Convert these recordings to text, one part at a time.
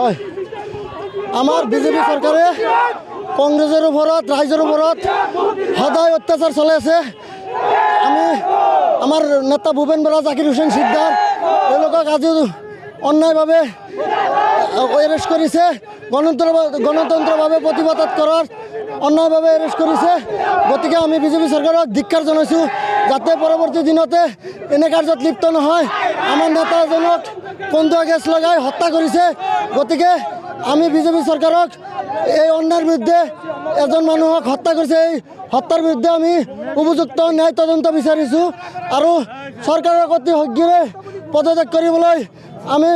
হয় আমাৰ বিজেপি সৰকাৰে কংগ্ৰেসেৰ ওপৰত ৰাইজেৰ ওপৰত সদায় অত্যাচার চলে আছে আমি আমার নেতা ভূপেন বরা জাকির হুসেন সিকদার এলোকক আজি অন্যায়ভাবে এরেস্ট করেছে গণতন্ত্রভাবে প্রতিবাদ করার অন্যায়ভাবে এরেস্ট করেছে গতিকে আমি বিজেপি সরকারক ধিক্কাৰ জানাইছোঁ যাতে পৰবৰ্তী দিনতে এনে কাৰ্যত লিপ্ত নহয় আমাৰ নেতা এজনক কন্দুৱা গেছ লগাই হত্যা করেছে গতিকে আমি বিজেপি সরকারক এই অন্যায়ের বিরুদ্ধে এজন মানুহক হত্যা করেছে এই হত্যার বিরুদ্ধে আমি উপযুক্ত ন্যায় তদন্ত বিচাৰিছোঁ আৰু সৰকাৰেৰ অতি শীঘ্ৰে পদত্যাগ কৰিবলৈ আমি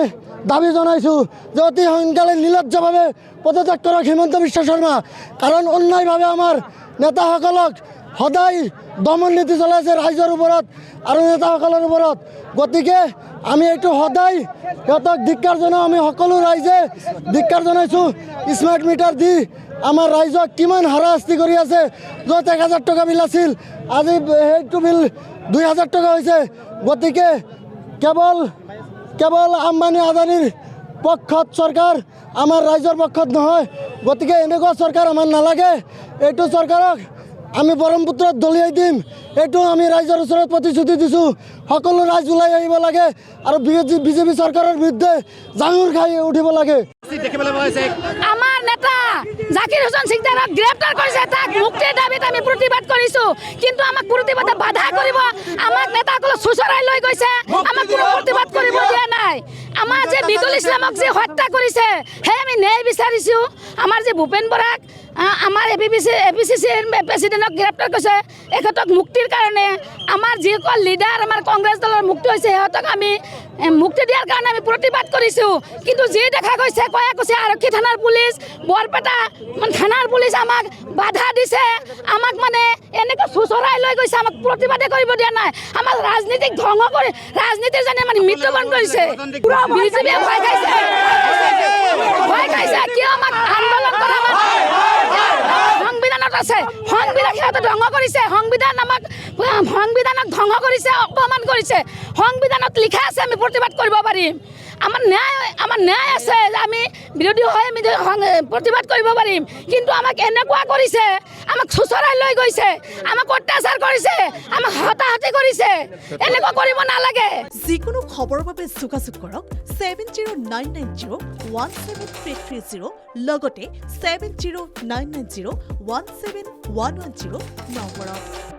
দাবি জানাইছোঁ যে অতি সোনকালে নিৰ্লজ্জভাৱে পদত্যাগ কৰক হিমন্ত বিশ্ব শৰ্মা কাৰণ অন্যায়ভাৱে আমাৰ নেতাসকলক সদায় দমন নীতি চলাইছে ৰাইজৰ ওপৰত আৰু নেতাসকলৰ ওপৰত গতিকে আমি এইটো সদায় সিহঁতক ধিক্কাৰ জনাওঁ আমি সকলো ৰাইজে ধিক্কাৰ জনাইছোঁ স্মাৰ্ট মিটাৰ দি আমাৰ ৰাইজক কিমান হাৰাশাস্তি কৰি আছে য'ত 1000 টকা বিল আছিল আজি সেইটো বিল 2000 টকা হৈছে গতিকে কেৱল আম্বানী আদানীৰ পক্ষত চৰকাৰ আমাৰ ৰাইজৰ পক্ষত নহয় গতিকে এনেকুৱা চৰকাৰ আমাৰ নালাগে এইটো চৰকাৰক আমি ব্ৰহ্মপুত্ৰত দলিয়াই দিম এইটো আমি ৰাইজৰ ওচৰত প্ৰতিশ্ৰুতি দিছোঁ সকলো ৰাইজ ওলাই আহিব লাগে আৰু বিজেপি চৰকাৰৰ বিৰুদ্ধে জাঙুৰ খাই উঠিব লাগে আমাৰ নেতা জাকিৰ হুছেইন সিকদাৰক গ্ৰেপ্তাৰ কৰিছে তাক মুক্তিৰ দাবীত আমি প্ৰতিবাদ কৰিছোঁ কিন্তু আমাক প্ৰতিবাদে বাধা কৰিব আমাক নেতাসকলক চুচৰাই লৈ গৈছে আমাক কোনো প্ৰতিবাদ কৰিব দিয়া নাই আমাৰ যে বিদুল ইছলামক যে হত্যা কৰিছে সেই আমি ন্যায় বিচাৰিছোঁ আমাৰ যে ভূপেন বৰাক আমাৰ এপিচিচিৰ প্ৰেচিডেণ্টক গ্ৰেপ্তাৰ কৰিছে এখেতক মুক্তিৰ কাৰণে আমাৰ যিসকল লিডাৰ আমাৰ কংগ্ৰেছ দলৰ মুক্তি হৈছে সিহঁতক আমি মুক্তি দিয়াৰ কাৰণে আমি প্ৰতিবাদ কৰিছোঁ কিন্তু যি দেখা গৈছে কৈছে আৰক্ষী থানাৰ পুলিচ বৰপেটা থানাৰ পুলিচ আমাক বাধা দিছে আমাক মানে এনেকৈ চুচৰাই লৈ গৈছে আমাক প্ৰতিবাদে কৰিব দিয়া নাই আমাক ৰাজনীতিক ধ্বংস কৰি ৰাজনীতিৰ জানে মানে মৃত্যুবৰণ কৰিছে বিজেপিয়ে ভয় খাইছে কিয় আমাক আন্দোলন কৰা সংবিধানত আছে সংবিধান সিহঁতে ধ্বংস কৰিছে সংবিধানক ধ্বংস কৰিছে অপমান কৰিছে সংবিধানত লিখা আছে আমি প্ৰতিবাদ কৰিব পাৰিম আমাৰ ন্যায় আছে আমি বিৰোধী হৈ আমি প্ৰতিবাদ কৰিব পাৰিম কিন্তু আমাক এনেকুৱা কৰিছে আমাক চুচৰাই লৈ গৈছে আমাক অত্যাচাৰ কৰিছে আমাক হতাহতি কৰিছে এনেকুৱা কৰিব নালাগে যিকোনো খবৰৰ বাবে যোগাযোগ কৰক 7099017330 লগতে 7099017110 নম্বৰত